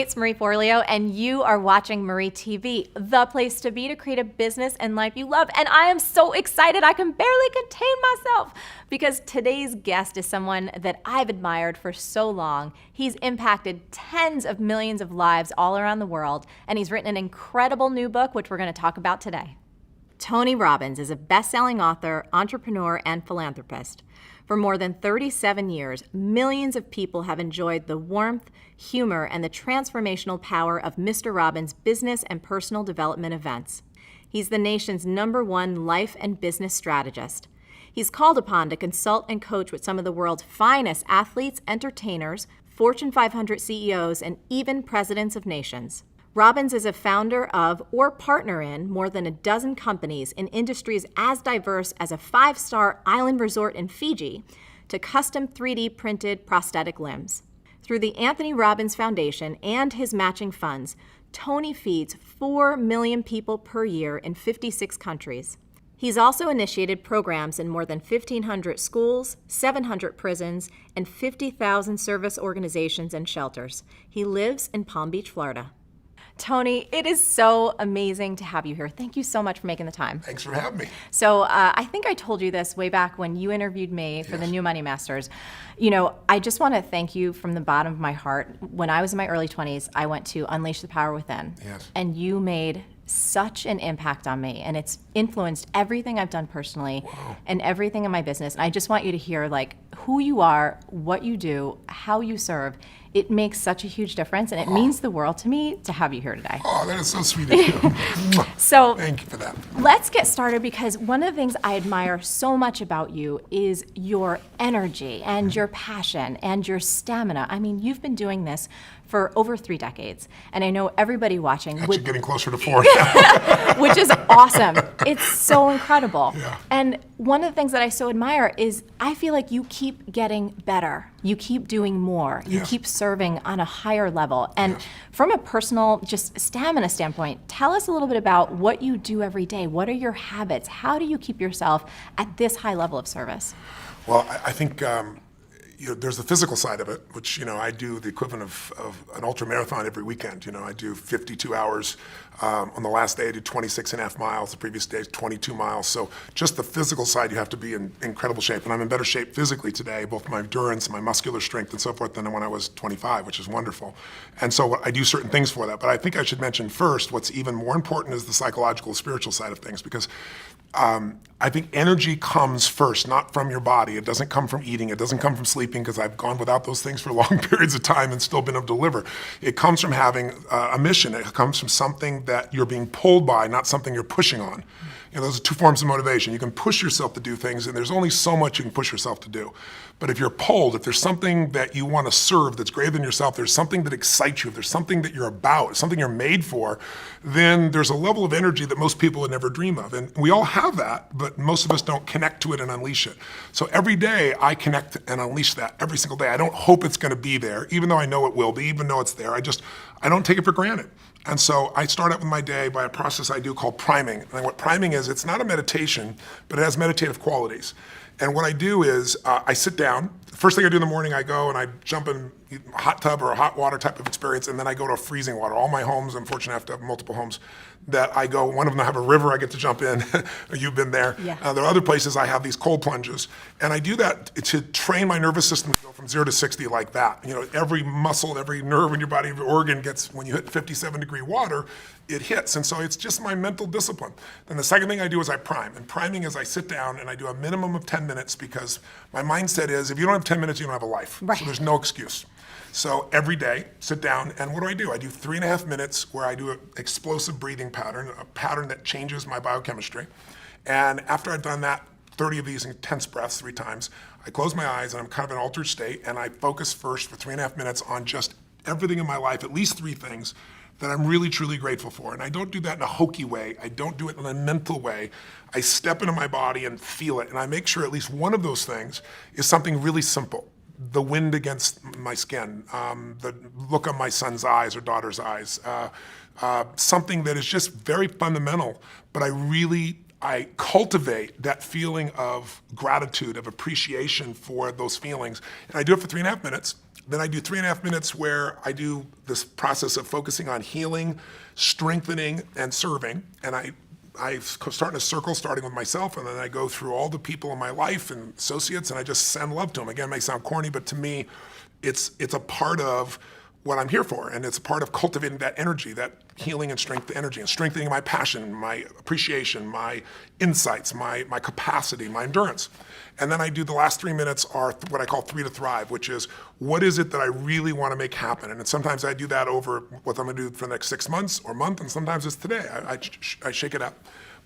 It's Marie Forleo, and you are watching Marie TV, the place to be to create a business and life you love. And I am so excited, I can barely contain myself because today's guest is someone that I've admired for so long. He's impacted tens of millions of lives all around the world, and he's written an incredible new book, which we're going to talk about today. Tony Robbins is a best-selling author, entrepreneur, and philanthropist. For more than 37 years, millions of people have enjoyed the warmth, humor, and the transformational power of Mr. Robbins' business and personal development events. He's the nation's #1 life and business strategist. He's called upon to consult and coach with some of the world's finest athletes, entertainers, Fortune 500 CEOs, and even presidents of nations. Robbins is a founder of or partner in more than a dozen companies in industries as diverse as a 5-star island resort in Fiji to custom 3D printed prosthetic limbs. Through the Anthony Robbins Foundation and his matching funds, Tony feeds 4 million people per year in 56 countries. He's also initiated programs in more than 1,500 schools, 700 prisons, and 50,000 service organizations and shelters. He lives in Palm Beach, Florida. Tony, it is so amazing to have you here. Thank you so much for making the time. Thanks for having me. So I think I told you this way back when you interviewed me for the New Money Masters. You know, I just want to thank you from the bottom of my heart. When I was in my early 20s, I went to Unleash the Power Within. Yes. And you made such an impact on me, and it's influenced everything I've done personally and everything in my business. And I just want you to hear like who you are, what you do, how you serve. It makes such a huge difference, and it means the world to me to have you here today. Oh, that is so sweet of you. So thank you for that. Let's get started, because one of the things I admire so much about you is your energy and your passion and your stamina. I mean, you've been doing this for over 3 decades, and I know everybody watching Actually getting closer to 4 which is awesome. It's so incredible. Yeah. And one of the things that I so admire is I feel like you keep getting better. You keep doing more. You keep serving on a higher level. And from a personal, just stamina standpoint, tell us a little bit about what you do every day. What are your habits? How do you keep yourself at this high level of service? Well, I think there's the physical side of it, which, I do the equivalent of an ultra marathon every weekend. I do 52 hours. On the last day, I did 26.5 miles. The previous day, 22 miles. So just the physical side, you have to be in incredible shape. And I'm in better shape physically today, both my endurance, my muscular strength, and so forth, than when I was 25, which is wonderful. And so I do certain things for that. But I think I should mention first, what's even more important is the psychological, spiritual side of things, because I think energy comes first, not from your body. It doesn't come from eating. It doesn't come from sleeping, because I've gone without those things for long periods of time and still been able to deliver. It comes from having a mission. It comes from something that you're being pulled by, not something you're pushing on. Those are 2 forms of motivation. You can push yourself to do things, and there's only so much you can push yourself to do. But if you're pulled, if there's something that you want to serve that's greater than yourself, there's something that excites you, if there's something that you're about, something you're made for, then there's a level of energy that most people would never dream of. And we all have that, but most of us don't connect to it and unleash it. So every day I connect and unleash that every single day. I don't hope it's going to be there, even though I know it will be, even though it's there. I don't take it for granted. And so I start out with my day by a process I do called priming. And what priming is, it's not a meditation, but it has meditative qualities. And what I do is I sit down. The first thing I do in the morning, I go and I jump in a hot tub or a hot water type of experience, and then I go to freezing water. All my homes, I'm fortunate enough to have multiple homes, that I go, one of them have a river I get to jump in. You've been there. Yeah. There are other places I have these cold plunges. And I do that to train my nervous system to go from 0 to 60 like that. Every muscle, every nerve in your body, every organ gets, when you hit 57-degree water, it hits. And so it's just my mental discipline. Then the second thing I do is I prime. And priming is I sit down and I do a minimum of 10 minutes, because my mindset is, if you don't have 10 minutes, you don't have a life. Right. So there's no excuse. So every day, sit down, and what do? I do 3.5 minutes where I do an explosive breathing pattern, a pattern that changes my biochemistry. And after I've done that, 30 of these intense breaths 3 times, I close my eyes and I'm kind of in an altered state, and I focus first for 3.5 minutes on just everything in my life, at least 3 things that I'm really, truly grateful for. And I don't do that in a hokey way. I don't do it in a mental way. I step into my body and feel it, and I make sure at least one of those things is something really simple. The wind against my skin, the look of my son's eyes or daughter's eyes, something that is just very fundamental, but I really I cultivate that feeling of gratitude, of appreciation for those feelings. And I do it for 3.5 minutes. Then I do 3.5 minutes where I do this process of focusing on healing, strengthening, and serving. And I start in a circle, starting with myself, and then I go through all the people in my life and associates, and I just send love to them. Again, it may sound corny, but to me, it's a part of what I'm here for, and it's a part of cultivating that energy, that healing and strength energy, and strengthening my passion, my appreciation, my insights, my capacity, my endurance. And then I do the last 3 minutes are what I call 3 to Thrive, which is what is it that I really want to make happen? And sometimes I do that over what I'm going to do for the next 6 months or month, and sometimes it's today. I shake it up.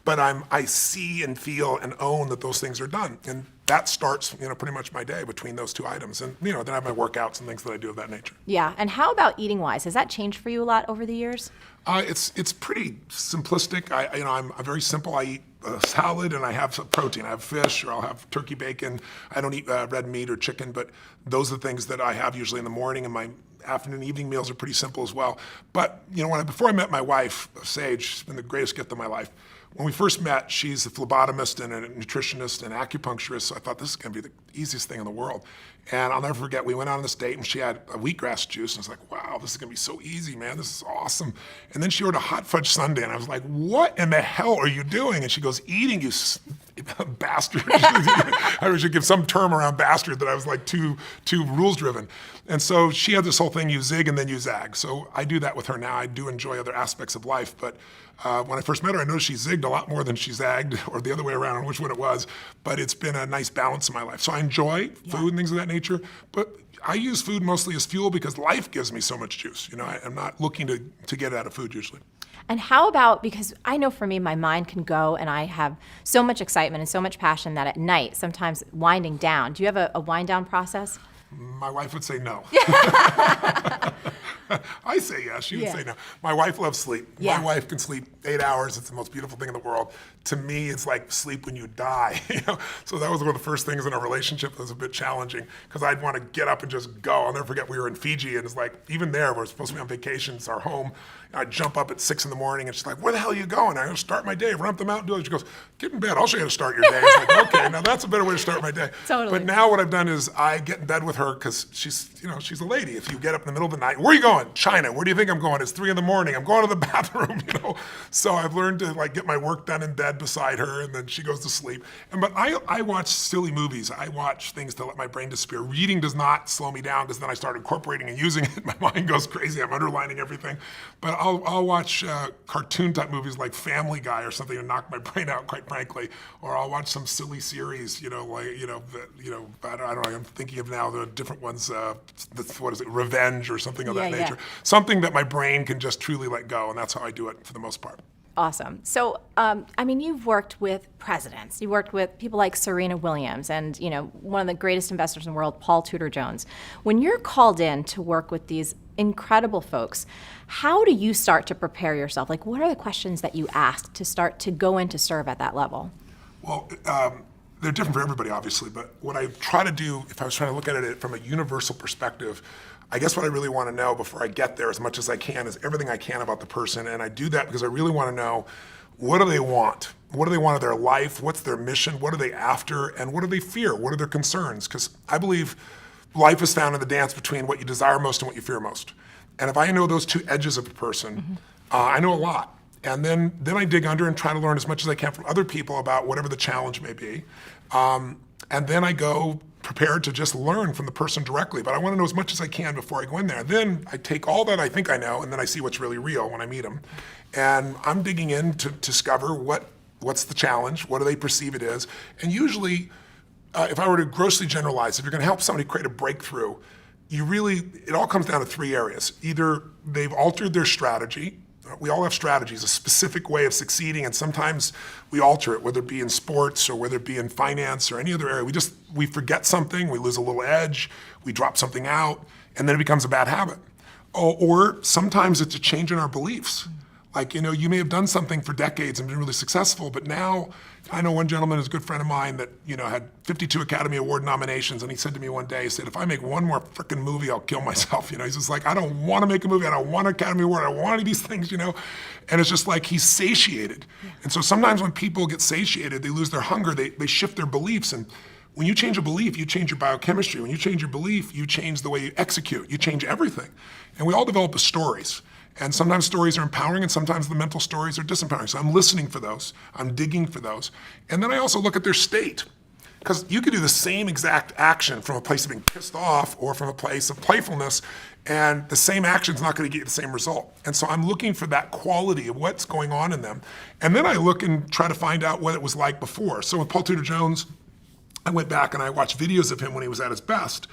But I see and feel and own that those things are done. And that starts, pretty much my day between those 2 items. And, then I have my workouts and things that I do of that nature. Yeah. And how about eating wise? Has that changed for you a lot over the years? It's pretty simplistic. I'm very simple. I eat a salad and I have some protein. I have fish or I'll have turkey bacon. I don't eat red meat or chicken, but those are the things that I have usually in the morning, and my afternoon, evening meals are pretty simple as well. But, before I met my wife, Sage, she's been the greatest gift of my life. When we first met, she's a phlebotomist and a nutritionist and acupuncturist, so I thought this is going to be the easiest thing in the world. And I'll never forget, we went on this date and she had a wheatgrass juice, and I was like, wow, this is going to be so easy, man. This is awesome. And then she ordered a hot fudge sundae, and I was like, what in the hell are you doing? And she goes, eating, you bastard. I should give some term around bastard that I was like too rules driven. And so she had this whole thing, you zig and then you zag. So I do that with her now. I do enjoy other aspects of life, but when I first met her, I noticed she zigged a lot more than she zagged, or the other way around, I don't know which one it was, but it's been a nice balance in my life. So I enjoy food and things of that nature, but I use food mostly as fuel because life gives me so much juice. I'm not looking to get out of food usually. And how about, because I know for me, my mind can go and I have so much excitement and so much passion that at night, sometimes winding down. Do you have a wind down process? My wife would say no. I say yes, she would say no. My wife loves sleep. Yeah. My wife can sleep 8 hours. It's the most beautiful thing in the world. To me, it's like sleep when you die. So that was one of the first things in our relationship that was a bit challenging, because I'd want to get up and just go. I'll never forget, we were in Fiji, and it's like, even there, we're supposed to be on vacation, it's our home. I'd jump up at 6 a.m, and she's like, where the hell are you going? I'm going to start my day, run up the mountain, do it. She goes, get in bed, I'll show you how to start your day. It's like, okay, now that's a better way to start my day. Totally. But now what I've done is I get in bed with her, because she's a lady. If you get up in the middle of the night, where are you going? China. Where do you think I'm going? It's 3 a.m. I'm going to the bathroom, So I've learned to get my work done in bed beside her, and then she goes to sleep. But I watch silly movies. I watch things to let my brain disappear. Reading does not slow me down, because then I start incorporating and using it. My mind goes crazy. I'm underlining everything. But I'll watch cartoon type movies like Family Guy or something to knock my brain out, quite frankly. Or I'll watch some silly series, I don't know. I'm thinking of now the different ones. What is it? Revenge or something of that nature. Something that my brain can just truly let go, and that's how I do it for the most part. Awesome. So, you've worked with presidents. You worked with people like Serena Williams and, one of the greatest investors in the world, Paul Tudor Jones. When you're called in to work with these incredible folks, how do you start to prepare yourself? Like, what are the questions that you ask to start to go in to serve at that level? Well, they're different for everybody, obviously, but what I try to do, if I was trying to look at it from a universal perspective, I guess what I really want to know before I get there as much as I can is everything I can about the person. And I do that because I really want to know, what do they want? What do they want of their life? What's their mission? What are they after? And what do they fear? What are their concerns? Because I believe life is found in the dance between what you desire most and what you fear most. And if I know those two edges of a person, I know a lot. And then I dig under and try to learn as much as I can from other people about whatever the challenge may be. And then I go prepared to just learn from the person directly. But I want to know as much as I can before I go in there. Then I take all that I think I know, and then I see what's really real when I meet them. And I'm digging in to discover what's the challenge, what do they perceive it is. And usually, if I were to grossly generalize, if you're going to help somebody create a breakthrough, it all comes down to 3 areas. Either they've altered their strategy. We all have strategies, a specific way of succeeding, and sometimes we alter it, whether it be in sports or whether it be in finance or any other area. We forget something, we lose a little edge, we drop something out, and then it becomes a bad habit. Or sometimes it's a change in our beliefs. Like, you may have done something for decades and been really successful, but now I know one gentleman who's a good friend of mine that, had 52 Academy Award nominations. And he said to me one day, he said, if I make one more freaking movie, I'll kill myself. He's just like, I don't want to make a movie. I don't want an Academy Award. I don't want any of these things, And it's just like he's satiated. And so sometimes when people get satiated, they lose their hunger, they shift their beliefs. And when you change a belief, you change your biochemistry. When you change your belief, you change the way you execute. You change everything. And we all develop as stories. And sometimes stories are empowering and sometimes the mental stories are disempowering. So I'm listening for those. I'm digging for those. And then I also look at their state. Because you could do the same exact action from a place of being pissed off or from a place of playfulness, and the same action's not going to get you the same result. And so I'm looking for that quality of what's going on in them. And then I look and try to find out what it was like before. So with Paul Tudor Jones, I went back and I watched videos of him when he was at his best.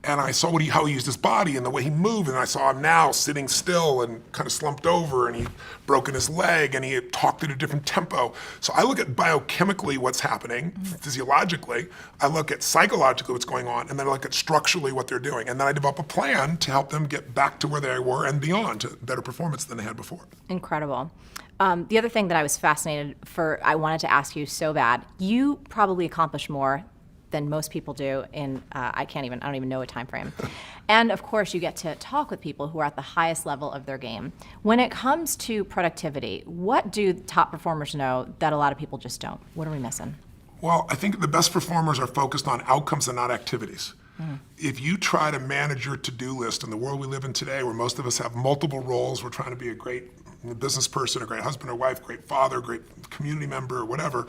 And I saw how he used his body and the way he moved. And I saw him now sitting still and kind of slumped over, and he'd broken his leg and he had talked at a different tempo. So I look at biochemically what's happening, physiologically. I look at psychologically what's going on, and then I look at structurally what they're doing. And then I develop a plan to help them get back to where they were and beyond, to better performance than they had before. Incredible. The other thing that I was fascinated I wanted to ask you so bad, you probably accomplish more than most people do in, I don't even know a time frame. And of course, you get to talk with people who are at the highest level of their game. When it comes to productivity, what do top performers know that a lot of people just don't? What are we missing? Well, I think the best performers are focused on outcomes and not activities. If you try to manage your to-do list in the world we live in today, where most of us have multiple roles, we're trying to be a great business person, a great husband or wife, great father, great community member, or whatever,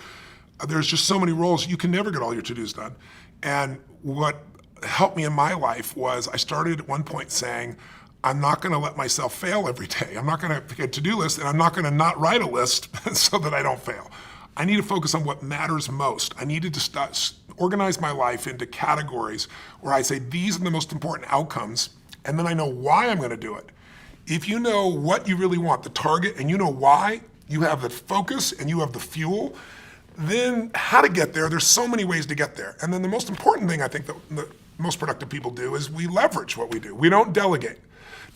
there's just so many roles, you can never get all your to-dos done. And what helped me in my life was I started at one point saying, I'm not going to let myself fail every day. I'm not going to get a to-do list, and I'm not going to not write a list so that I don't fail. I need to focus on what matters most. I needed to organize my life into categories where I say, these are the most important outcomes, and then I know why I'm going to do it. If you know what you really want, the target, and you know why, you have the focus and you have the fuel, then how to get there, there's so many ways to get there. And then the most important thing I think that the most productive people do is we leverage what we do. We don't delegate.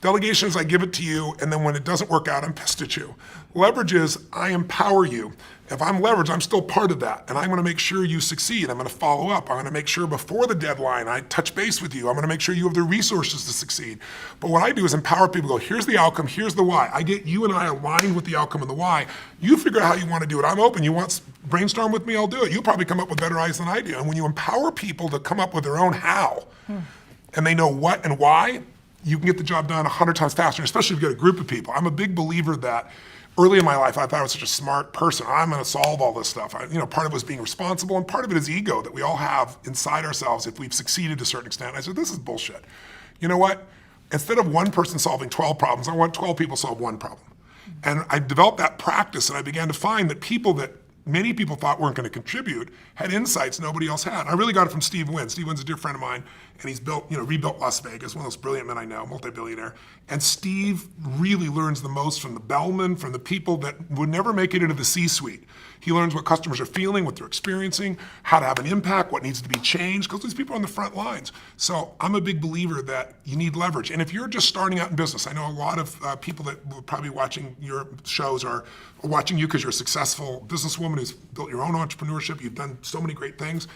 Delegation is I give it to you, and then when it doesn't work out, I'm pissed at you. Leverage is I empower you. If I'm leveraged, I'm still part of that, and I'm going to make sure you succeed. I'm going to follow up. I'm going to make sure before the deadline I touch base with you. I'm going to make sure you have the resources to succeed. But what I do is empower people. Go, here's the outcome, here's the why. I get you and I aligned with the outcome and the why. You figure out how you want to do it. I'm open. You want brainstorm with me, I'll do it. You'll probably come up with better ideas than I do. And when you empower people to come up with their own how, and they know what and why, you can get the job done 100 times faster, especially if you get a group of people. I'm a big believer that early in my life, I thought I was such a smart person. I'm going to solve all this stuff. Part of it was being responsible, and part of it is ego that we all have inside ourselves if we've succeeded to a certain extent. I said, this is bullshit. You know what? Instead of one person solving 12 problems, I want 12 people to solve one problem. And I developed that practice, and I began to find that people that many people thought weren't going to contribute had insights nobody else had. I really got it from Steve Wynn. Steve Wynn's a dear friend of mine, and he's rebuilt Las Vegas, one of those brilliant men I know, multi-billionaire. And Steve really learns the most from the bellmen, from the people that would never make it into the C-suite. He learns what customers are feeling, what they're experiencing, how to have an impact, what needs to be changed, because these people are on the front lines. So I'm a big believer that you need leverage. And if you're just starting out in business, I know a lot of people that were probably watching your shows are watching you because you're a successful businesswoman who's built your own entrepreneurship. You've done so many great things.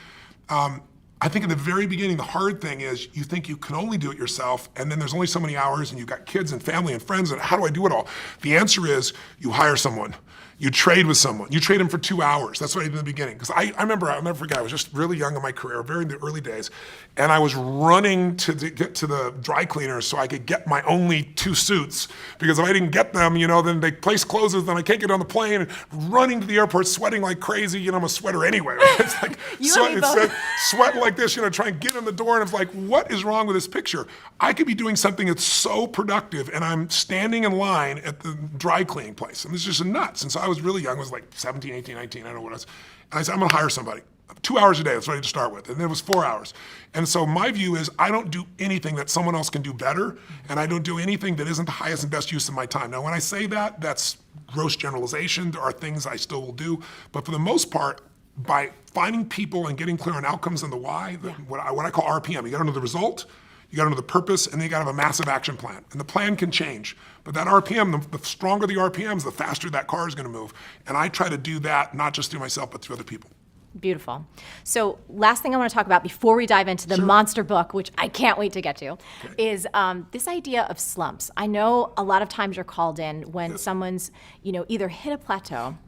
I think in the very beginning, the hard thing is you think you can only do it yourself, and then there's only so many hours, and you've got kids and family and friends, and how do I do it all? The answer is you hire someone. You trade with someone. You trade them for 2 hours. That's what I did in the beginning. Because I'll never forget, I was just really young in my career, very in the early days, and I was running to get to the dry cleaners so I could get my only 2 suits. Because if I didn't get them, then the place closes, then I can't get on the plane, and running to the airport, sweating like crazy. I'm a sweater anyway. Right? It's like sweating like this, trying to get in the door, and it's like, what is wrong with this picture? I could be doing something that's so productive, and I'm standing in line at the dry cleaning place. And it's just nuts. And so I was really young. I was like 17, 18, 19, I don't know what it was. And I said, I'm going to hire somebody. 2 hours a day, that's what I had to start with. And then it was 4 hours. And so my view is I don't do anything that someone else can do better, and I don't do anything that isn't the highest and best use of my time. Now, when I say that, that's gross generalization. There are things I still will do. But for the most part, by finding people and getting clear on outcomes and the why, what I call RPM, you got to know the result, You got to know the purpose, and then you got to have a massive action plan. And the plan can change. But that RPM, the stronger the RPMs, the faster that car is going to move. And I try to do that not just through myself, but through other people. Beautiful. So last thing I want to talk about before we dive into the monster book, which I can't wait to get to, is this idea of slumps. I know a lot of times you're called in when someone's, either hit a plateau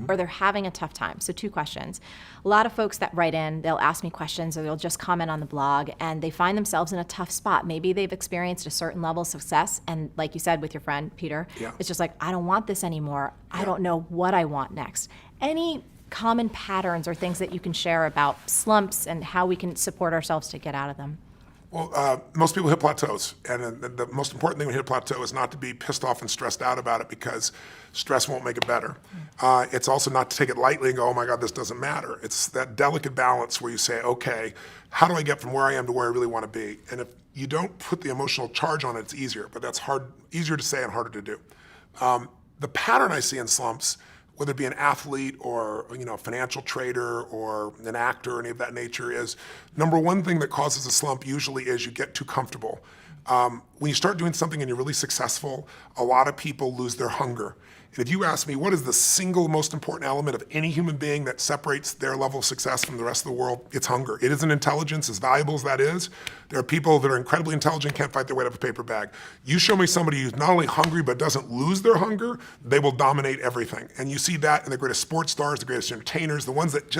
or they're having a tough time. So 2 questions. A lot of folks that write in, they'll ask me questions or they'll just comment on the blog and they find themselves in a tough spot. Maybe they've experienced a certain level of success and like you said with your friend, Peter, it's just like, I don't want this anymore. I don't know what I want next. Any common patterns or things that you can share about slumps and how we can support ourselves to get out of them? Well, most people hit plateaus, and the most important thing when you hit a plateau is not to be pissed off and stressed out about it because stress won't make it better. It's also not to take it lightly and go, oh my God, this doesn't matter. It's that delicate balance where you say, okay, how do I get from where I am to where I really want to be? And if you don't put the emotional charge on it, it's easier, but that's easier to say and harder to do. The pattern I see in slumps, whether it be an athlete or a financial trader or an actor or any of that nature, is number one thing that causes a slump usually is you get too comfortable. When you start doing something and you're really successful, a lot of people lose their hunger. And if you ask me, what is the single most important element of any human being that separates their level of success from the rest of the world? It's hunger. It isn't intelligence, as valuable as that is. There are people that are incredibly intelligent, can't fight their way out of a paper bag. You show me somebody who's not only hungry but doesn't lose their hunger, they will dominate everything. And you see that in the greatest sports stars, the greatest entertainers, the ones that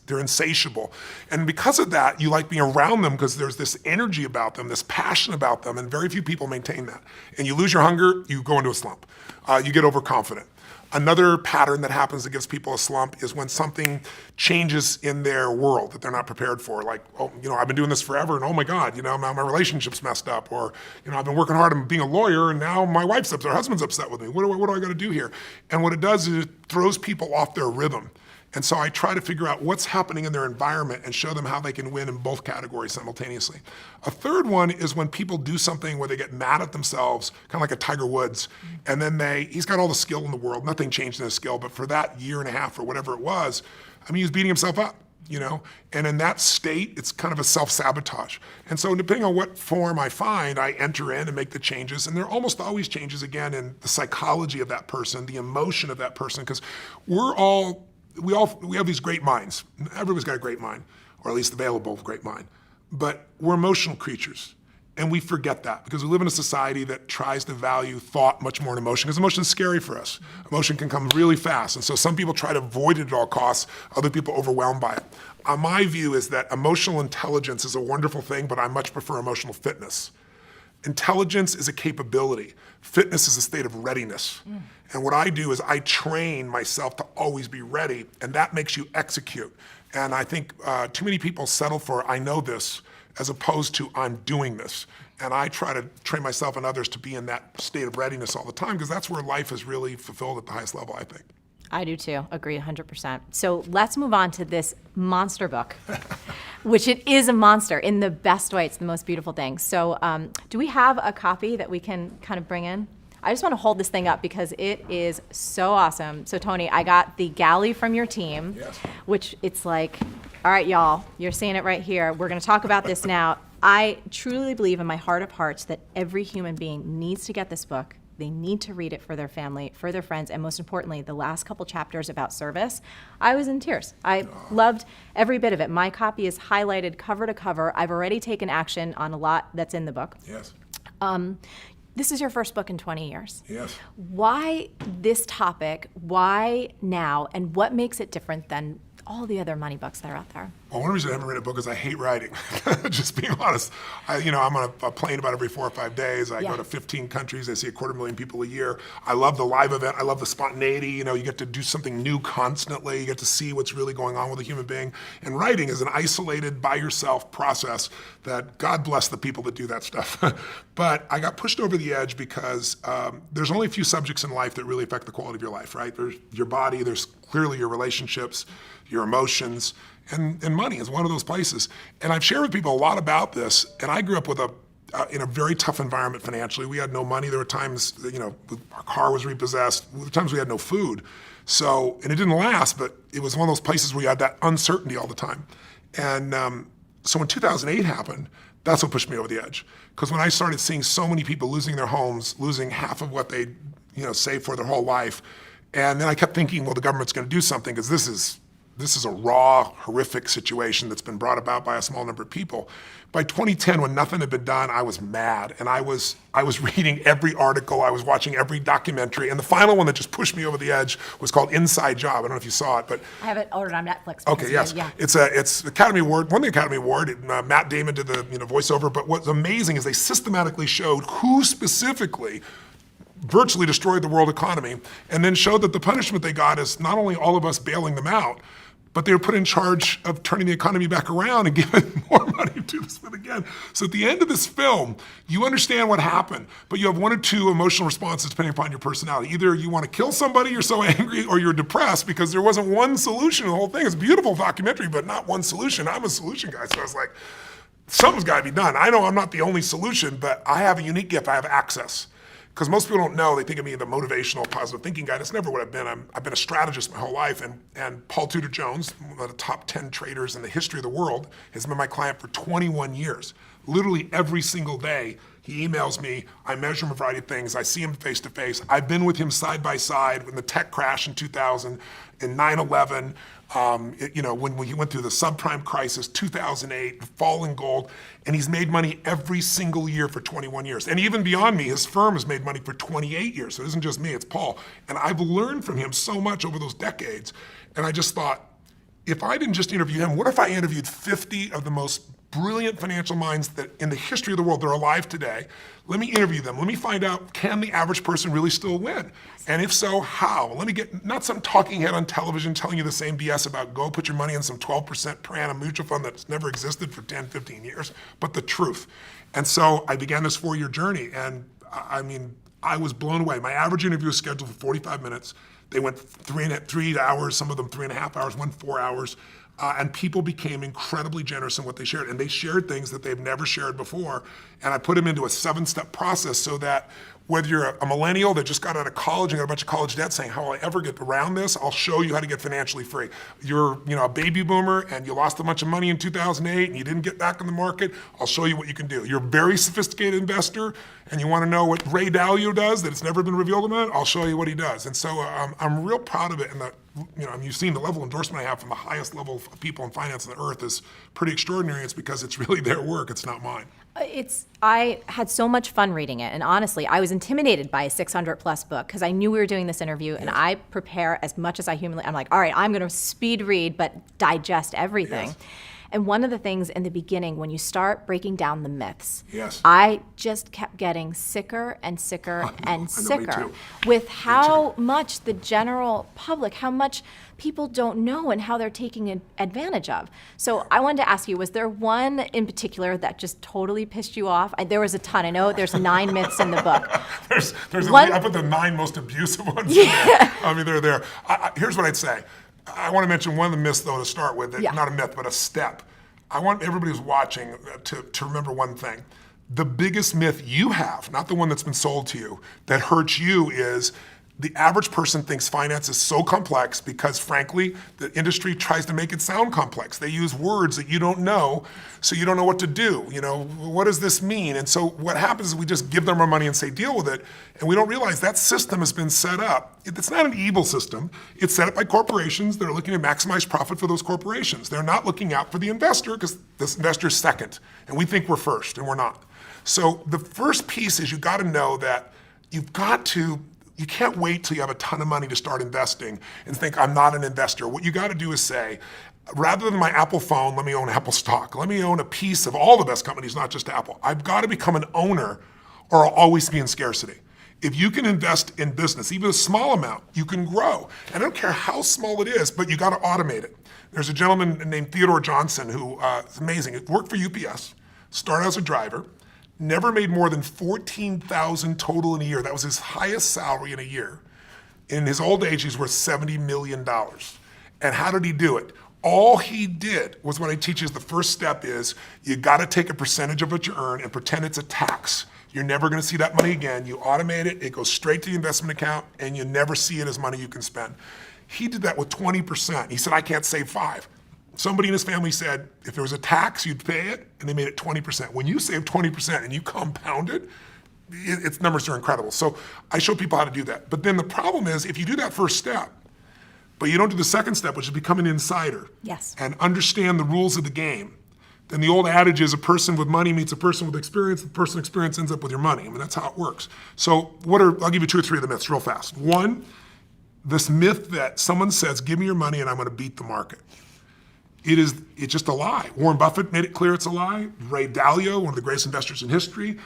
they're insatiable. And because of that, you like being around them because there's this energy about them, this passion about them, and very few people maintain that. And you lose your hunger, you go into a slump. You get overconfident. Another pattern that happens that gives people a slump is when something changes in their world that they're not prepared for. Like, I've been doing this forever and oh my God, now my relationship's messed up. Or, I've been working hard and being a lawyer and now my wife's upset, her husband's upset with me. What do I got to do here? And what it does is it throws people off their rhythm. And so I try to figure out what's happening in their environment and show them how they can win in both categories simultaneously. A third one is when people do something where they get mad at themselves, kind of like a Tiger Woods, and then he's got all the skill in the world, nothing changed in his skill, but for that year and a half or whatever it was, he was beating himself up, and in that state, it's kind of a self-sabotage. And so depending on what form I find, I enter in and make the changes, and there are almost always changes again in the psychology of that person, the emotion of that person, because we have these great minds. Everybody's got a great mind, or at least available great mind. But we're emotional creatures. And we forget that because we live in a society that tries to value thought much more than emotion, because emotion is scary for us. Emotion can come really fast. And so some people try to avoid it at all costs. Other people are overwhelmed by it. My view is that emotional intelligence is a wonderful thing, but I much prefer emotional fitness. Intelligence is a capability. Fitness is a state of readiness. And what I do is I train myself to always be ready, and that makes you execute. And I think too many people settle for, I know this, as opposed to I'm doing this. And I try to train myself and others to be in that state of readiness all the time, because that's where life is really fulfilled at the highest level, I think. I do too, agree 100%. So let's move on to this monster book, which it is a monster in the best way. It's the most beautiful thing. So do we have a copy that we can kind of bring in? I just want to hold this thing up because it is so awesome. So Tony, I got the galley from your team, which it's like, all right, y'all, you're seeing it right here. We're going to talk about this now. I truly believe in my heart of hearts that every human being needs to get this book. They need to read it for their family, for their friends, and most importantly, the last couple chapters about service. I was in tears. I loved every bit of it. My copy is highlighted cover to cover. I've already taken action on a lot that's in the book. Yes. This is your first book in 20 years. Yes. Why this topic? Why now? And what makes it different than all the other money books that are out there? Well, one reason I haven't written a book is I hate writing, just being honest. I'm on a plane about every 4 or 5 days. I go to 15 countries. I see 250,000 people a year. I love the live event. I love the spontaneity. You get to do something new constantly. You get to see what's really going on with a human being. And writing is an isolated, by yourself process that God bless the people that do that stuff. But I got pushed over the edge because there's only a few subjects in life that really affect the quality of your life, right? There's your body, there's clearly your relationships, your emotions, and money is one of those places. And I've shared with people a lot about this, and I grew up with in a very tough environment financially. We had no money. There were times, our car was repossessed. There were times we had no food. So, and it didn't last, but it was one of those places where you had that uncertainty all the time. And so when 2008 happened, That's what pushed me over the edge. Because when I started seeing so many people losing their homes, losing half of what they saved for their whole life, and then I kept thinking, well, the government's going to do something because this is a raw, horrific situation that's been brought about by a small number of people. By 2010, when nothing had been done, I was mad, and I was reading every article, I was watching every documentary, and the final one that just pushed me over the edge was called Inside Job. I don't know if you saw it, but I have it ordered on Netflix. Okay, yes, yeah. It's Academy Award, won the Academy Award. Matt Damon did the voiceover, but what's amazing is they systematically showed who specifically virtually destroyed the world economy, and then showed that the punishment they got is not only all of us bailing them out, but they were put in charge of turning the economy back around and giving more money to do this again. So at the end of this film, you understand what happened, but you have one or two emotional responses depending upon your personality. Either you want to kill somebody, you're so angry, or you're depressed because there wasn't one solution to the whole thing. It's a beautiful documentary, but not one solution. I'm a solution guy, so I was like, something's got to be done. I know I'm not the only solution, but I have a unique gift. I have access. Because most people don't know, they think of me as the motivational, positive thinking guy. That's never what I've been. I've been a strategist my whole life, and Paul Tudor Jones, one of the top 10 traders in the history of the world, has been my client for 21 years. Literally every single day, he emails me, I measure him a variety of things, I see him face to face. I've been with him side by side in the tech crash in 2000, in 9/11, when we went through the subprime crisis, 2008, fall in gold, and he's made money every single year for 21 years. And even beyond me, his firm has made money for 28 years. So it isn't just me, it's Paul. And I've learned from him so much over those decades. And I just thought, if I didn't just interview him, what if I interviewed 50 of the most brilliant financial minds that in the history of the world that are alive today? Let me interview them. Let me find out, can the average person really still win? And if so, how? Let me get, not some talking head on television telling you the same BS about go put your money in some 12% per annum mutual fund that's never existed for 10, 15 years, but the truth. And so I began this 4-year journey, and I was blown away. My average interview was scheduled for 45 minutes. They went 3 hours, some of them 3.5 hours, 4 hours. And people became incredibly generous in what they shared. And they shared things that they've never shared before. And I put them into a 7-step process so that whether you're a millennial that just got out of college and got a bunch of college debt saying, how will I ever get around this? I'll show you how to get financially free. You're a baby boomer and you lost a bunch of money in 2008 and you didn't get back in the market. I'll show you what you can do. You're a very sophisticated investor and you want to know what Ray Dalio does that it's never been revealed about, I'll show you what he does. And so I'm real proud of it. And you've seen the level of endorsement I have from the highest level of people in finance on the earth is pretty extraordinary. It's because it's really their work. It's not mine. I had so much fun reading it, and honestly, I was intimidated by a 600-plus book because I knew we were doing this interview, and I prepare as much as I humanly. I'm like, all right, I'm going to speed read, but digest everything. Yes. And one of the things in the beginning, when you start breaking down the myths, yes, I just kept getting sicker and sicker and sicker with how much the general public, how much people don't know and how they're taking advantage of. So I wanted to ask you, was there one in particular that just totally pissed you off? There was a ton. I know there's 9 myths in the book. I put the 9 most abusive ones in there. I mean, they're there. Here's what I'd say. I want to mention one of the myths, though, to start with. Not a myth, but a step. I want everybody who's watching to remember one thing. The biggest myth you have, not the one that's been sold to you, that hurts you is the average person thinks finance is so complex because, frankly, the industry tries to make it sound complex. They use words that you don't know, so you don't know what to do. What does this mean? And so what happens is we just give them our money and say, deal with it, and we don't realize that system has been set up. It's not an evil system. It's set up by corporations that are looking to maximize profit for those corporations. They're not looking out for the investor because this investor is second, and we think we're first, and we're not. So the first piece is you've got to know that you can't wait till you have a ton of money to start investing and think, I'm not an investor. What you got to do is say, rather than my Apple phone, let me own Apple stock. Let me own a piece of all the best companies, not just Apple. I've got to become an owner or I'll always be in scarcity. If you can invest in business, even a small amount, you can grow. And I don't care how small it is, but you got to automate it. There's a gentleman named Theodore Johnson who is amazing. He worked for UPS, started as a driver, never made more than $14,000 total in a year. That was his highest salary in a year. In his old age, he's worth $70 million. And how did he do it? All he did was what I teach is the first step is you gotta take a percentage of what you earn and pretend it's a tax. You're never gonna see that money again. You automate it, it goes straight to the investment account, and you never see it as money you can spend. He did that with 20%. He said, I can't save 5. Somebody in his family said, if there was a tax, you'd pay it, and they made it 20%. When you save 20% and you compound it, its numbers are incredible. So I show people how to do that. But then the problem is, if you do that first step, but you don't do the second step, which is become an insider, yes, and understand the rules of the game, then the old adage is a person with money meets a person with experience, the person with experience ends up with your money. I mean, that's how it works. So I'll give you 2 or 3 of the myths real fast. One, this myth that someone says, give me your money and I'm gonna beat the market. It's just a lie. Warren Buffett made it clear it's a lie. Ray Dalio, one of the greatest investors in history.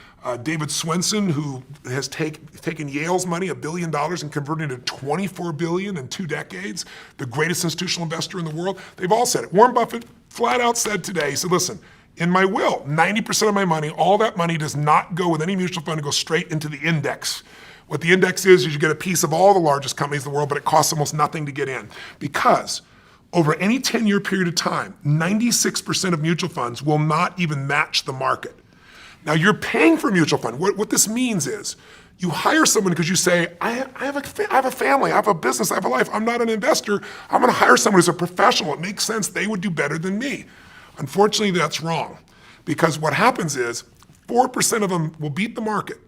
David Swenson, who has taken Yale's money, $1 billion, and converted it to $24 billion in 2 decades, the greatest institutional investor in the world. They've all said it. Warren Buffett flat out said today, he said, listen, in my will, 90% of my money, all that money does not go with any mutual fund, it goes straight into the index. What the index is you get a piece of all the largest companies in the world, but it costs almost nothing to get in. Because over any 10-year period of time, 96% of mutual funds will not even match the market. Now you're paying for a mutual fund. What this means is you hire someone because you say, I have a family, I have a business, I have a life, I'm not an investor. I'm gonna hire someone who's a professional. It makes sense, they would do better than me. Unfortunately, that's wrong. Because what happens is 4% of them will beat the market,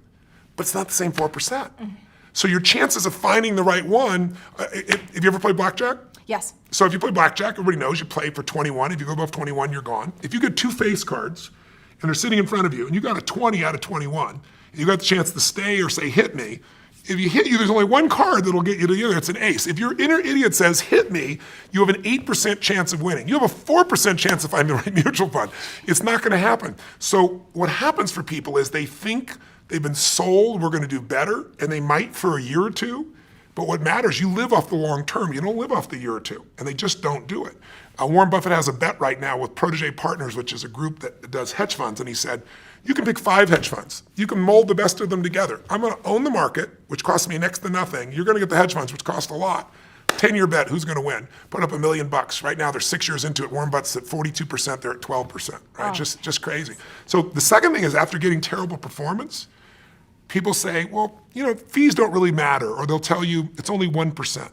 but it's not the same 4%. Mm-hmm. So your chances of finding the right one, have you ever played blackjack? Yes. So if you play blackjack, everybody knows you play for 21. If you go above 21, you're gone. If you get 2 face cards and they're sitting in front of you and you got a 20 out of 21, and you got the chance to stay or say hit me, if you hit you, there's only one card that'll get you to the other, it's an ace. If your inner idiot says hit me, you have an 8% chance of winning. You have a 4% chance of finding the right mutual fund. It's not gonna happen. So what happens for people is they think they've been sold, we're gonna do better, and they might for a year or 2, but what matters, you live off the long term. You don't live off the year or 2, and they just don't do it. Warren Buffett has a bet right now with Protege Partners, which is a group that does hedge funds, and he said, you can pick 5 hedge funds. You can mold the best of them together. I'm gonna own the market, which costs me next to nothing. You're gonna get the hedge funds, which cost a lot. 10-year bet, who's gonna win? Put up $1 million. Right now, they're 6 years into it. Warren Buffett's at 42%, they're at 12%, right? Oh. Just crazy. So the second thing is after getting terrible performance, people say, well, fees don't really matter, or they'll tell you it's only 1%.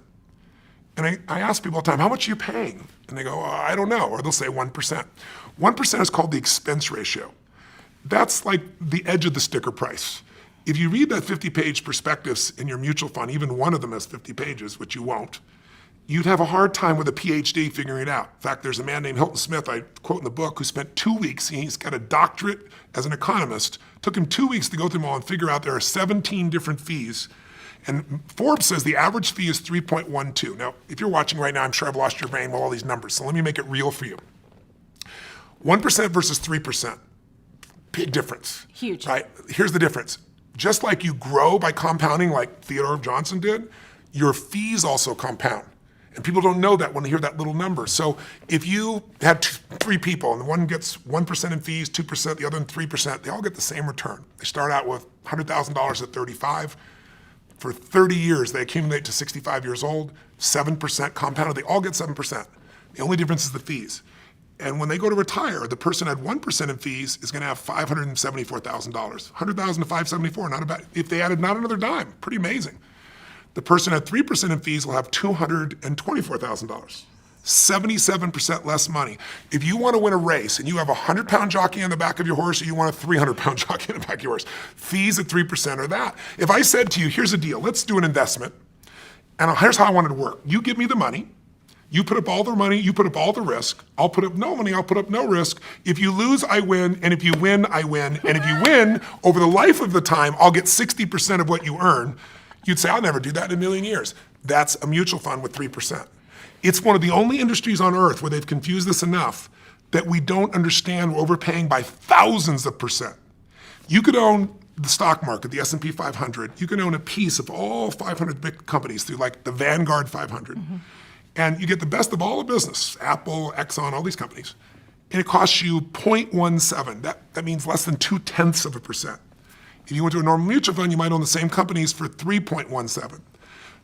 And I ask people all the time, how much are you paying? And they go, I don't know, or they'll say 1%. 1% is called the expense ratio. That's like the edge of the sticker price. If you read that 50-page prospectus in your mutual fund, even one of them has 50 pages, which you won't, you'd have a hard time with a PhD figuring it out. In fact, there's a man named Hilton Smith, I quote in the book, who spent 2 weeks, he's got a doctorate as an economist, took him 2 weeks to go through them all and figure out there are 17 different fees. And Forbes says the average fee is 3.12. Now, if you're watching right now, I'm sure I've lost your brain with all these numbers, so let me make it real for you. 1% versus 3%, big difference. Huge. Right? Here's the difference. Just like you grow by compounding like Theodore Johnson did, your fees also compound. And people don't know that when they hear that little number. So if you have 3 people and the one gets 1% in fees, 2%, the other 3%, they all get the same return. They start out with $100,000 at 35. For 30 years, they accumulate to 65 years old, 7% compounded, they all get 7%. The only difference is the fees. And when they go to retire, the person at 1% in fees is gonna have $574,000. $100,000 to 574, not a bad, if they added not another dime, pretty amazing. The person at 3% in fees will have $224,000. 77% less money. If you want to win a race and you have a 100-pound jockey on the back of your horse or you want a 300-pound jockey on the back of your horse, fees at 3% are that. If I said to you, here's a deal, let's do an investment, and here's how I want it to work. You give me the money, you put up all the money, you put up all the risk, I'll put up no money, I'll put up no risk. If you lose, I win, and if you win, I win. And if you win, over the life of the time, I'll get 60% of what you earn. You'd say, I'll never do that in a million years. That's a mutual fund with 3%. It's one of the only industries on earth where they've confused this enough that we don't understand we're overpaying by thousands of percent. You could own the stock market, the S&P 500. You can own a piece of all 500 big companies through like the Vanguard 500. Mm-hmm. And you get the best of all the business, Apple, Exxon, all these companies. And it costs you 0.17. That means less than 0.2%. If you went to a normal mutual fund, you might own the same companies for 3.17.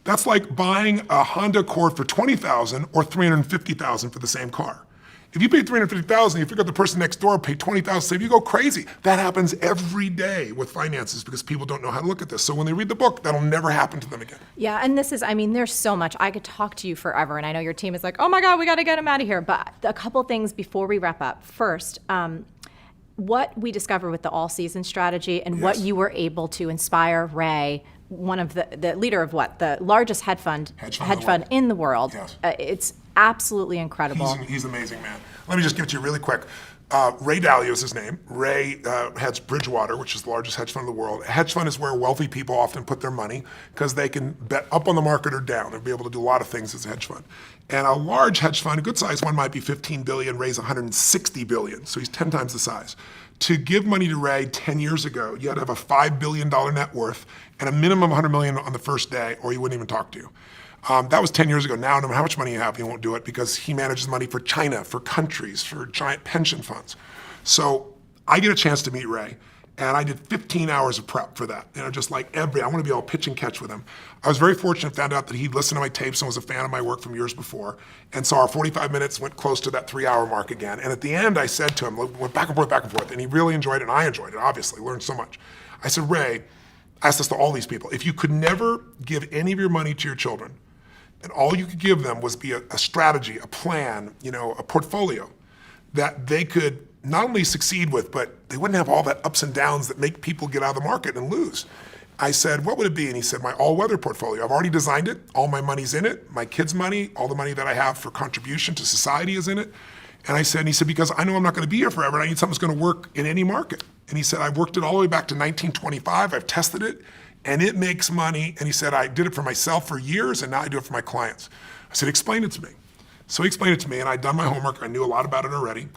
That's like buying a Honda Accord for $20,000 or $350,000 for the same car. If you pay $350,000, you figure out the person next door paid $20,000, so you go crazy. That happens every day with finances because people don't know how to look at this. So when they read the book, that'll never happen to them again. Yeah, and this is, I mean, there's so much. I could talk to you forever, and I know your team is like, oh my God, we got to get him out of here. But a couple things before we wrap up. First, what we discovered with the all-season strategy and what you were able to inspire Ray, one of the leader of what? The largest hedge fund in the world. Yes. It's absolutely incredible. He's an amazing man. Let me just give it to you really quick. Ray Dalio is his name. Ray heads Bridgewater, which is the largest hedge fund in the world. A hedge fund is where wealthy people often put their money because they can bet up on the market or down and be able to do a lot of things as a hedge fund. And a large hedge fund, a good size one, might be 15 billion, Ray's 160 billion, so he's 10 times the size. To give money to Ray 10 years ago, you had to have a $5 billion net worth and a minimum of $100 million on the first day, or he wouldn't even talk to you. That was 10 years ago. Now, no matter how much money you have, he won't do it because he manages money for China, for countries, for giant pension funds. So I get a chance to meet Ray, and I did 15 hours of prep for that. Just like I want to be all pitch and catch with him. I was very fortunate, found out that he'd listened to my tapes and was a fan of my work from years before. And so our 45 minutes went close to that 3-hour mark again. And at the end, I said to him, went back and forth, and he really enjoyed it, and I enjoyed it, obviously, learned so much. I said, Ray, I asked this to all these people, if you could never give any of your money to your children, and all you could give them was be a strategy, a plan, a portfolio that they could not only succeed with, but they wouldn't have all that ups and downs that make people get out of the market and lose. I said, what would it be? And he said, my all-weather portfolio. I've already designed it. All my money's in it. My kids' money, all the money that I have for contribution to society is in it. And he said, because I know I'm not going to be here forever, and I need something that's going to work in any market. And he said, I've worked it all the way back to 1925. I've tested it, and it makes money. And he said, I did it for myself for years, and now I do it for my clients. I said, explain it to me. So he explained it to me, and I'd done my homework. I knew a lot about it already.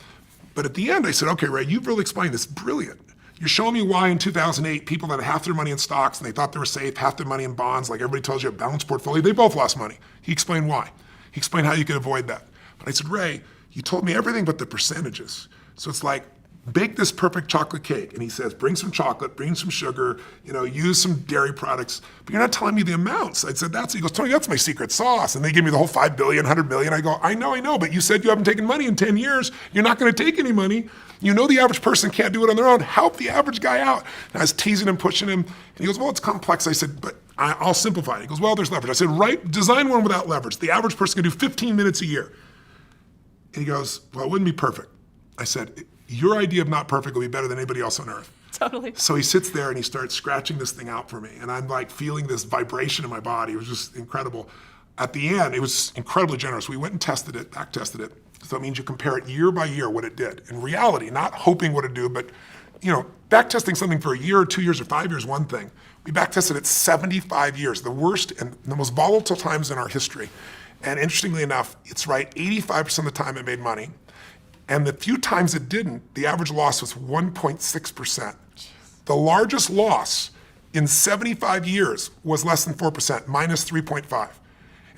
But at the end, I said, okay, Ray, you've really explained this. Brilliant. You're showing me why in 2008, people that had half their money in stocks and they thought they were safe, half their money in bonds, like everybody tells you a balanced portfolio, they both lost money. He explained why. He explained how you could avoid that. But I said, Ray, you told me everything but the percentages. So it's like, bake this perfect chocolate cake. And he says, bring some chocolate, bring some sugar, use some dairy products, but you're not telling me the amounts. I said, he goes, Tony, that's my secret sauce. And they give me the whole 5 billion, 100 million. I go, I know, but you said you haven't taken money in 10 years. You're not going to take any money. The average person can't do it on their own. Help the average guy out. And I was teasing him, pushing him. And he goes, well, it's complex. I said, but I'll simplify it. He goes, well, there's leverage. I said, design one without leverage. The average person can do 15 minutes a year. And he goes, well, it wouldn't be perfect. I said, your idea of not perfect will be better than anybody else on earth. Totally. So he sits there and he starts scratching this thing out for me. And I'm like feeling this vibration in my body. It was just incredible. At the end, it was incredibly generous. We went and tested it, back tested it. So it means you compare it year by year what it did. In reality, not hoping what it'd do, but back testing something for a year or 2 years or 5 years, one thing. We back tested it 75 years, the worst and the most volatile times in our history. And interestingly enough, it's right 85% of the time it made money. And the few times it didn't, the average loss was 1.6%. The largest loss in 75 years was less than 4%, minus 3.5.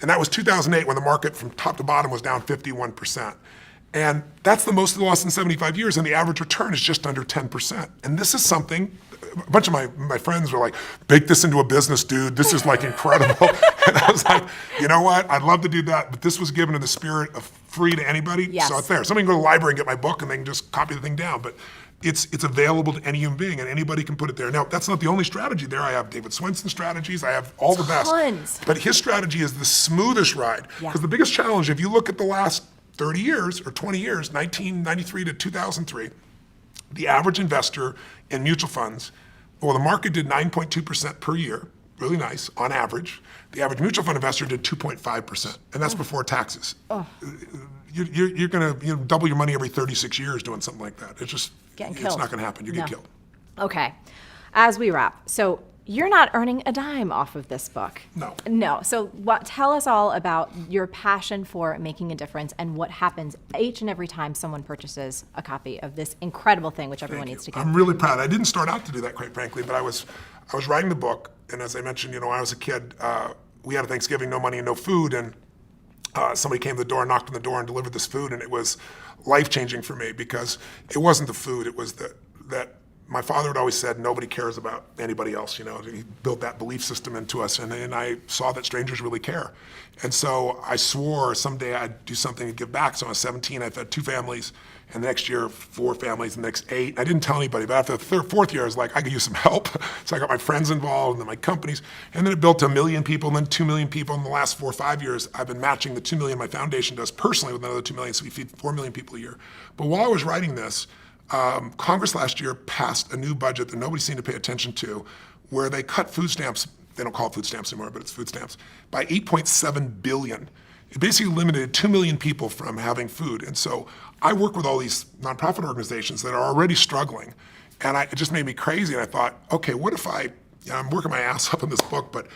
And that was 2008 when the market from top to bottom was down 51%. And that's the most loss in 75 years, and the average return is just under 10%. And this is something, a bunch of my friends were like, bake this into a business, dude. This is like incredible. And I was like, you know what? I'd love to do that, but this was given in the spirit of free to anybody. Yes. So it's there. Somebody can go to the library and get my book and they can just copy the thing down. But it's available to any human being and anybody can put it there. Now, that's not the only strategy there. I have David Swenson's strategies. I have all the best. Tons. But his strategy is the smoothest ride. Because the biggest challenge, if you look at the last 30 years or 20 years, 1993 to 2003, the average investor in mutual funds, well, the market did 9.2% per year, really nice, on average. The average mutual fund investor did 2.5%, and that's before taxes. You're going to double your money every 36 years doing something like that. It's just, Getting it's killed. not going to happen. You get killed. Okay. As we wrap, so you're not earning a dime off of this book. No. So tell us all about your passion for making a difference and what happens each and every time someone purchases a copy of this incredible thing, which everyone needs to get. I'm really proud. I didn't start out to do that, quite frankly, but I was writing the book, and as I mentioned, when I was a kid, we had a Thanksgiving, no money and no food, and somebody came to the door, knocked on the door, and delivered this food, and it was life-changing for me because it wasn't the food, it was that my father had always said, nobody cares about anybody else, you know. He built that belief system into us, and I saw that strangers really care. And so I swore someday I'd do something to give back. So when I was 17, I fed 2 families, and the next year, 4 families, and the next 8. I didn't tell anybody, but after the 4th year, I was like, I could use some help. So I got my friends involved, and then my companies, and then it built to 1 million people, and then 2 million people. In the last 4 or 5 years, I've been matching the 2 million my foundation does personally with another 2 million, so we feed 4 million people a year. But while I was writing this, Congress last year passed a new budget that nobody seemed to pay attention to, where they cut food stamps, they don't call it food stamps anymore, but it's food stamps, by $8.7 billion. It basically eliminated 2 million people from having food. And so I work with all these nonprofit organizations that are already struggling, and it just made me crazy. And I thought, okay, what if I'm working my ass up in this book, but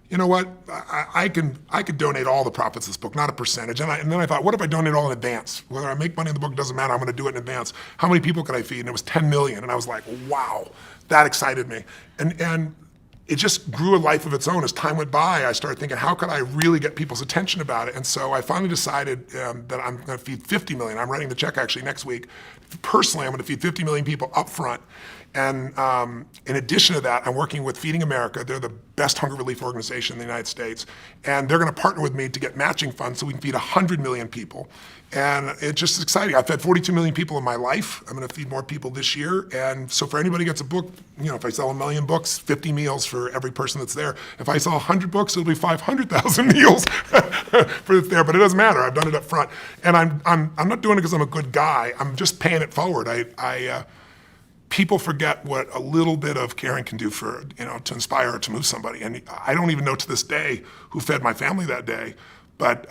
you know what? I could donate all the profits of this book, not a percentage. And then I thought, what if I donate all in advance? Whether I make money in the book, doesn't matter. I'm going to do it in advance. How many people could I feed? And it was 10 million. And I was like, wow, that excited me. And it just grew a life of its own. As time went by, I started thinking, how could I really get people's attention about it? And so I finally decided that I'm going to feed 50 million. I'm writing the check actually next week. Personally, I'm going to feed 50 million people up front. And in addition to that, I'm working with Feeding America. They're the best hunger relief organization in the United States. And they're going to partner with me to get matching funds so we can feed 100 million people. And it's just exciting. I've fed 42 million people in my life. I'm going to feed more people this year. And so for anybody who gets a book, you know, if I sell 1 million books, 50 meals for every person that's there. If I sell 100 books, it'll be 500,000 meals for that's there. But it doesn't matter. I've done it up front. And I'm not doing it because I'm a good guy. I'm just paying it forward. People forget what a little bit of caring can do for, you know, to inspire or to move somebody. And I don't even know to this day who fed my family that day. But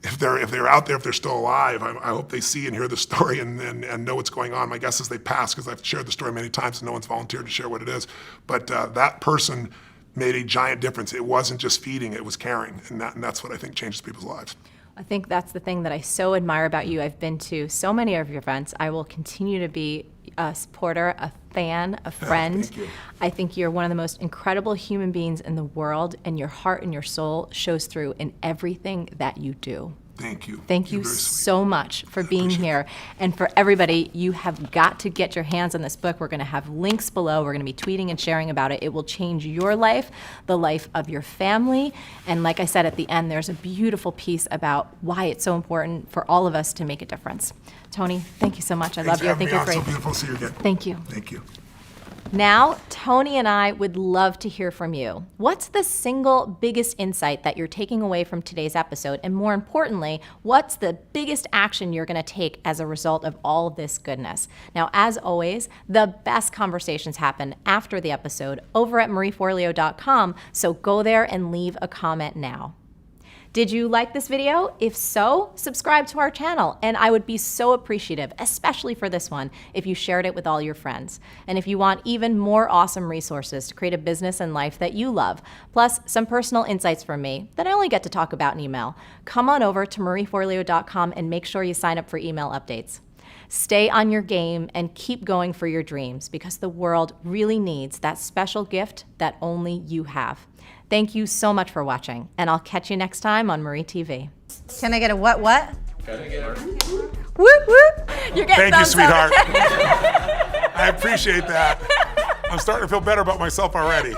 if they're out there, if they're still alive, I hope they see and hear the story and know what's going on. My guess is they pass, because I've shared the story many times and no one's volunteered to share what it is. But that person made a giant difference. It wasn't just feeding, it was caring. And that's what I think changes people's lives. I think that's the thing that I so admire about you. I've been to so many of your events. I will continue to be a supporter, a fan, a friend. Thank you. I think you're one of the most incredible human beings in the world, and your heart and your soul shows through in everything that you do. Thank you. Thank you You're very sweet. so much for being here. And for everybody, you have got to get your hands on this book. We're going to have links below. We're going to be tweeting and sharing about it. It will change your life, the life of your family. And like I said at the end, there's a beautiful piece about why it's so important for all of us to make a difference. Tony, thank you so much. I love you. I think you're great. So beautiful to see you again. Thank you. Thank you. Now, Tony and I would love to hear from you. What's the single biggest insight that you're taking away from today's episode? And more importantly, what's the biggest action you're going to take as a result of all of this goodness? Now, as always, the best conversations happen after the episode over at marieforleo.com, so go there and leave a comment now. Did you like this video? If so, subscribe to our channel, and I would be so appreciative, especially for this one, if you shared it with all your friends. And if you want even more awesome resources to create a business and life that you love, plus some personal insights from me that I only get to talk about in email, come on over to marieforleo.com and make sure you sign up for email updates. Stay on your game and keep going for your dreams, because the world really needs that special gift that only you have. Thank you so much for watching, and I'll catch you next time on Marie TV. Can I get a what? Whoop, whoop. You're getting Thank you, thumbs up. sweetheart. I appreciate that. I'm starting to feel better about myself already.